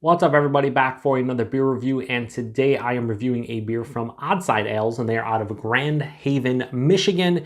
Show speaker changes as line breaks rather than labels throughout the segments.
What's up, everybody? Back for another beer review, and today I am reviewing a beer from Oddside Ales, and they are out of Grand Haven, Michigan,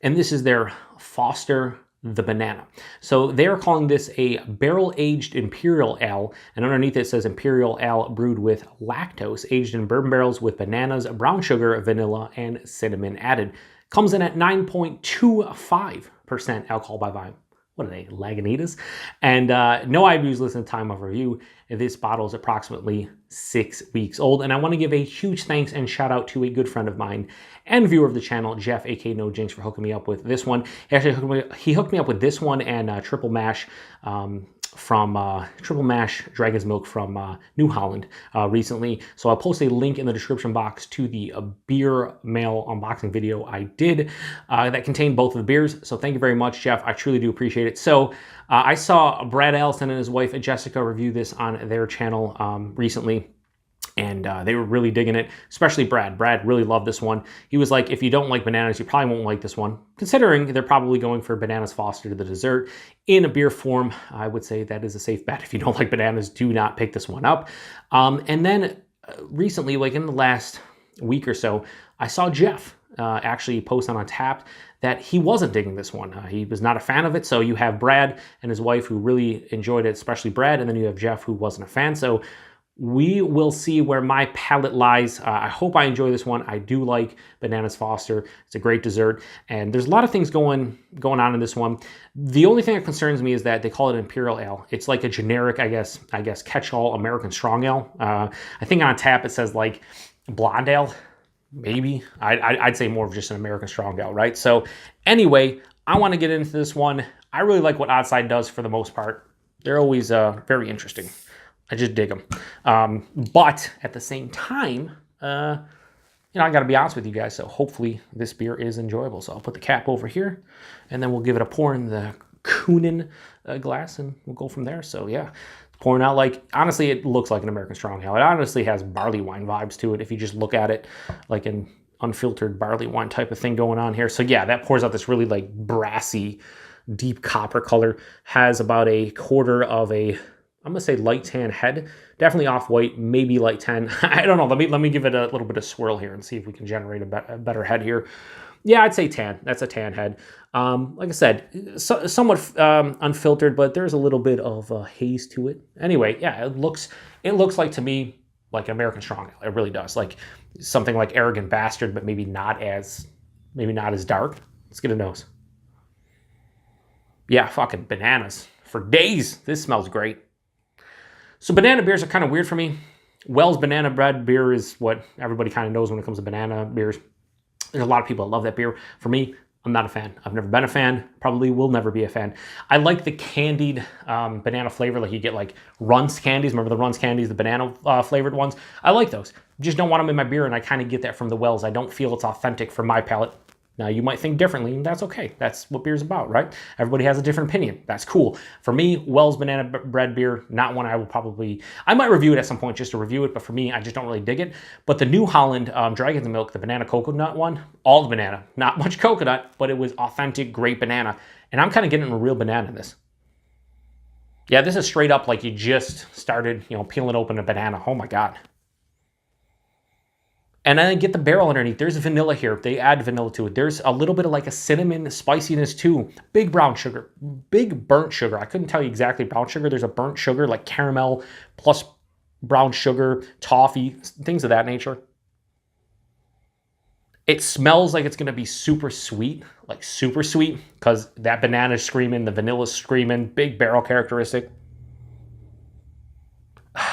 and this is their Foster the Banana. So they are calling this a barrel-aged Imperial Ale, and underneath it says Imperial Ale brewed with lactose, aged in bourbon barrels with bananas, brown sugar, vanilla, and cinnamon added. Comes in at 9.25% alcohol by volume. What are they, Lagunitas? And no IBUs listed at the time of review. This bottle is approximately 6 weeks old. And I want to give a huge thanks and shout out to a good friend of mine and viewer of the channel, Jeff, aka NoJinx, for hooking me up with this one. He hooked me up with this one and Triple Mash Triple Mash Dragon's Milk from New Holland recently. So I'll post a link in the description box to the beer mail unboxing video I did that contained both of the beers. So thank you very much, Jeff. I truly do appreciate it. So I saw Brad Allison and his wife Jessica review this on their channel recently. And they were really digging it, especially Brad. Brad really loved this one. He was like, if you don't like bananas, you probably won't like this one. Considering they're probably going for bananas Foster to the dessert in a beer form, I would say that is a safe bet. If you don't like bananas, do not pick this one up. And then recently, like in the last week or so, I saw Jeff actually post on Untapped that he wasn't digging this one. He was not a fan of it. So you have Brad and his wife who really enjoyed it, especially Brad. And then you have Jeff who wasn't a fan. So we will see where my palate lies. I hope I enjoy this one. I do like Bananas Foster. It's a great dessert, and there's a lot of things going on in this one. The only thing that concerns me is that they call it Imperial Ale. It's like a generic, I guess catch-all American strong ale. I think on tap it says like blonde ale, maybe. I'd say more of just an American strong ale, right? So anyway, I want to get into this one. I really like what Oddside does for the most part. They're always very interesting. I just dig them. But at the same time, I got to be honest with you guys. So hopefully this beer is enjoyable. So I'll put the cap over here and then we'll give it a pour in the Kunin glass and we'll go from there. So yeah, pouring out like, honestly, it looks like an American strong ale. It honestly has barley wine vibes to it. If you just look at it like an unfiltered barley wine type of thing going on here. So yeah, that pours out this really like brassy, deep copper color. Has about a quarter of a, I'm gonna say light tan head, definitely off white, maybe light tan. I don't know. Let me give it a little bit of swirl here and see if we can generate a better head here. Yeah, I'd say tan. That's a tan head. Like I said, somewhat unfiltered, but there's a little bit of haze to it. Anyway, yeah, it looks like to me like American strong ale. It really does. Like something like Arrogant Bastard, but maybe not as dark. Let's get a nose. Yeah, fucking bananas for days. This smells great. So banana beers are kind of weird for me. Wells banana bread beer is what everybody kind of knows when it comes to banana beers. There's a lot of people that love that beer. For me, I'm not a fan. I've never been a fan. Probably will never be a fan. I like the candied banana flavor. Like you get like Runts candies. Remember the Runts candies, the banana flavored ones? I like those. Just don't want them in my beer, and I kind of get that from the Wells. I don't feel it's authentic for my palate. Now, you might think differently, and that's okay. That's what beer's about, right? Everybody has a different opinion. That's cool. For me, Wells Banana Bread beer, not one I will probably... I might review it at some point just to review it, but for me, I just don't really dig it. But the New Holland Dragon's Milk, the banana coconut one, all the banana. Not much coconut, but it was authentic, great banana. And I'm kind of getting a real banana in this. Yeah, this is straight up like you just started, peeling open a banana. Oh, my God. And then get the barrel underneath. There's vanilla here. They add vanilla to it. There's a little bit of like a cinnamon spiciness too. Big brown sugar. Big burnt sugar. I couldn't tell you exactly brown sugar. There's a burnt sugar like caramel plus brown sugar, toffee, things of that nature. It smells like it's going to be super sweet. Like super sweet. Because that banana's screaming. The vanilla's screaming. Big barrel characteristic.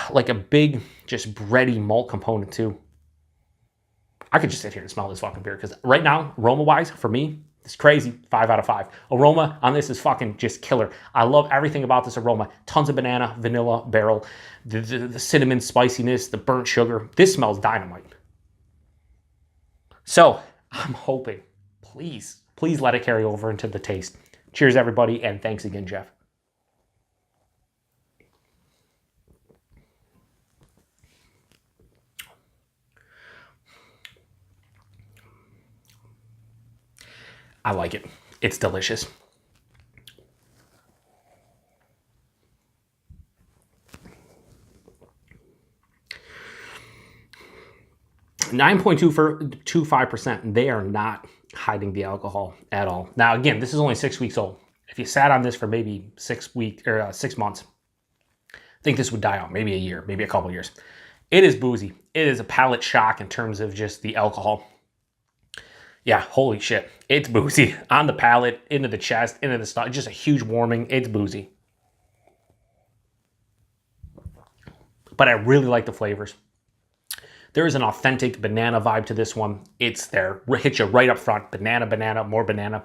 Like a big just bready malt component too. I could just sit here and smell this fucking beer because right now, aroma-wise, for me, it's crazy. 5 out of 5. Aroma on this is fucking just killer. I love everything about this aroma. Tons of banana, vanilla, barrel, the cinnamon spiciness, the burnt sugar. This smells dynamite. So I'm hoping, please let it carry over into the taste. Cheers, everybody, and thanks again, Jeff. I like it. It's delicious. 9.25%. They are not hiding the alcohol at all. Now, again, this is only 6 weeks old. If you sat on this for maybe 6 weeks or 6 months, I think this would die out. Maybe a year, maybe a couple years. It is boozy. It is a palate shock in terms of just the alcohol. Yeah, holy shit. It's boozy. On the palate, into the chest, into the stomach. Just a huge warming. It's boozy. But I really like the flavors. There is an authentic banana vibe to this one. It's there. Hits you right up front. Banana, banana, more banana.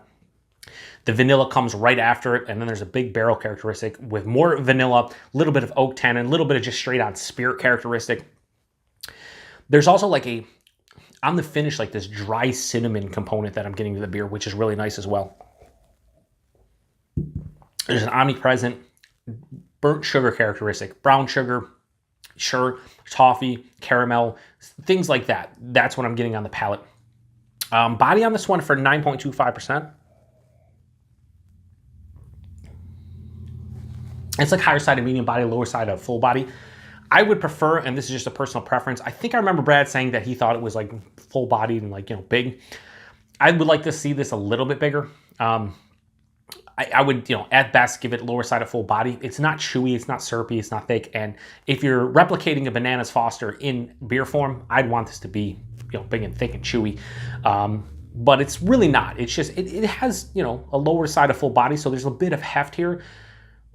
The vanilla comes right after it, and then there's a big barrel characteristic with more vanilla, a little bit of oak tannin, a little bit of just straight on spirit characteristic. There's also like a, on the finish, like this dry cinnamon component that I'm getting to the beer, which is really nice as well. There's an omnipresent burnt sugar characteristic, brown sugar, sure, toffee, caramel, things like that. That's what I'm getting on the palate. Body on this one for 9.25%. It's like higher side of medium body, lower side of full body. I would prefer, and this is just a personal preference, I think I remember Brad saying that he thought it was like full bodied and like, you know, big. I would like to see this a little bit bigger. I would, you know, at best give it lower side of full body. It's not chewy, it's not syrupy, it's not thick. And if you're replicating a Bananas Foster in beer form, I'd want this to be, you know, big and thick and chewy. But it's really not. It's just, it has, you know, a lower side of full body, so there's a bit of heft here.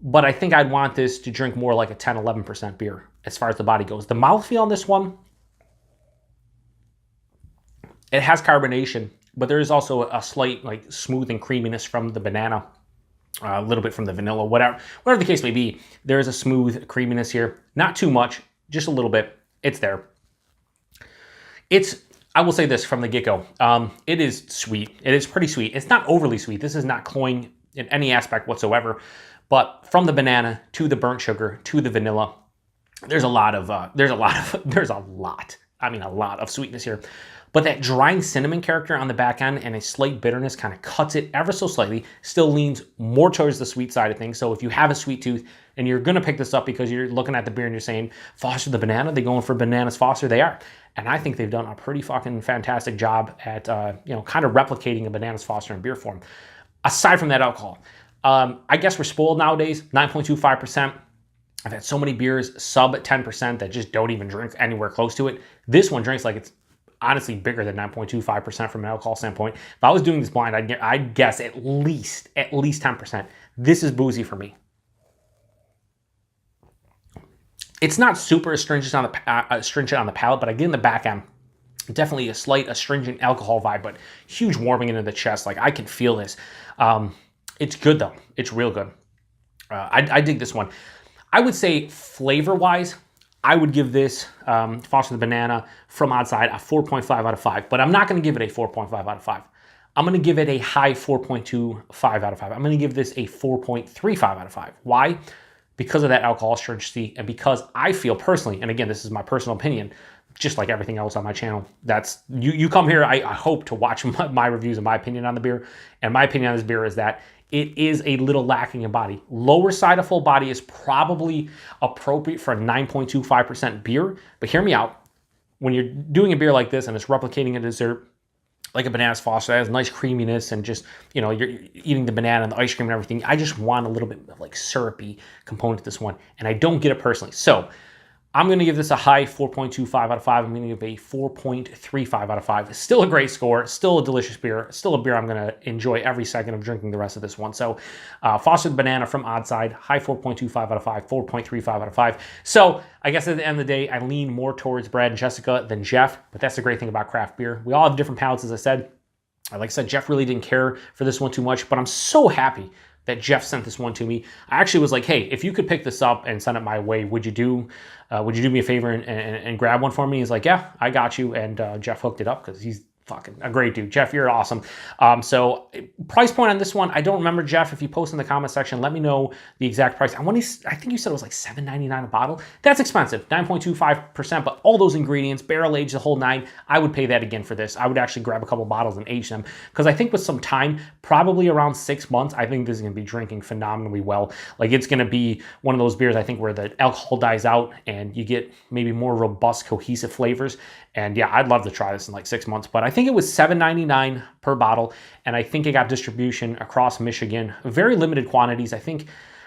But I think I'd want this to drink more like a 10, 11% beer as far as the body goes. The mouthfeel on this one, it has carbonation, but there is also a slight like smooth and creaminess from the banana, a little bit from the vanilla, whatever the case may be. There is a smooth creaminess here. Not too much, just a little bit. It's there. I will say this from the get-go. It is sweet. It is pretty sweet. It's not overly sweet. This is not cloying in any aspect whatsoever. But from the banana to the burnt sugar to the vanilla, there's a lot of sweetness here. But that drying cinnamon character on the back end and a slight bitterness kind of cuts it ever so slightly, still leans more towards the sweet side of things. So if you have a sweet tooth and you're going to pick this up because you're looking at the beer and you're saying, Foster the banana, they going for Bananas Foster? They are. And I think they've done a pretty fucking fantastic job at, you know, kind of replicating a Bananas Foster in beer form. Aside from that alcohol, I guess we're spoiled nowadays, 9.25%. I've had so many beers sub 10% that just don't even drink anywhere close to it. This one drinks like it's honestly bigger than 9.25% from an alcohol standpoint. If I was doing this blind, I'd guess at least 10%. This is boozy for me. It's not super astringent on the palate, but again, the back end, definitely a slight astringent alcohol vibe, but huge warming into the chest. Like I can feel this. It's good though. It's real good. I dig this one. I would say flavor-wise, I would give this Foster the Banana from outside a 4.5 out of 5, but I'm not going to give it a 4.5 out of 5. I'm going to give it a high 4.25 out of 5. I'm going to give this a 4.35 out of 5. Why? Because of that alcohol stringency, and because I feel personally, and again, this is my personal opinion, just like everything else on my channel, that's you come here, I hope to watch my reviews and my opinion on the beer, and my opinion on this beer is that it is a little lacking in body. Lower side of full body is probably appropriate for a 9.25% beer, but hear me out. When you're doing a beer like this and it's replicating a dessert like a Bananas Foster that has nice creaminess and just, you know, you're eating the banana and the ice cream and everything, I just want a little bit of like syrupy component to this one, and I don't get it personally. So I'm going to give this a high 4.25 out of 5. I'm going to give a 4.35 out of 5. Still a great score. Still a delicious beer. Still a beer I'm going to enjoy every second of drinking the rest of this one. So Foster the Banana from Oddside, high 4.25 out of 5, 4.35 out of 5. So I guess at the end of the day, I lean more towards Brad and Jessica than Jeff, but that's the great thing about craft beer. We all have different palates, as I said. Like I said, Jeff really didn't care for this one too much, but I'm so happy that Jeff sent this one to me. I actually was like, hey, if you could pick this up and send it my way, would you do me a favor and grab one for me? He's like, yeah, I got you. And Jeff hooked it up because he's fucking a great dude. Jeff, you're awesome. So price point on this one, I don't remember, Jeff. If you post in the comment section, let me know the exact price. I think you said it was like $7.99 a bottle. That's expensive, 9.25%, but all those ingredients, barrel aged, the whole nine, I would pay that again for this. I would actually grab a couple bottles and age them, because I think with some time, probably around 6 months, I think this is going to be drinking phenomenally well. Like, it's going to be one of those beers, I think, where the alcohol dies out and you get maybe more robust, cohesive flavors. And yeah, I'd love to try this in like 6 months, but I think it was $7.99 per bottle. And I think it got distribution across Michigan, very limited quantities. I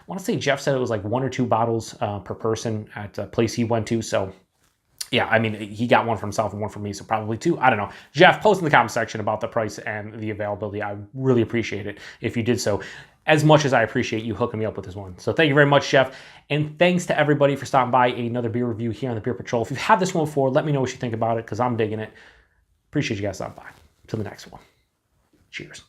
want to say Jeff said it was like 1 or 2 bottles per person at a place he went to. So yeah, I mean, he got one for himself and one for me, so probably 2. I don't know. Jeff, post in the comment section about the price and the availability. I really appreciate it if you did so, as much as I appreciate you hooking me up with this one. So thank you very much, Jeff. And thanks to everybody for stopping by another beer review here on the Beer Patrol. If you've had this one before, let me know what you think about it, because I'm digging it. Appreciate you guys stopping by. Till the next one. Cheers.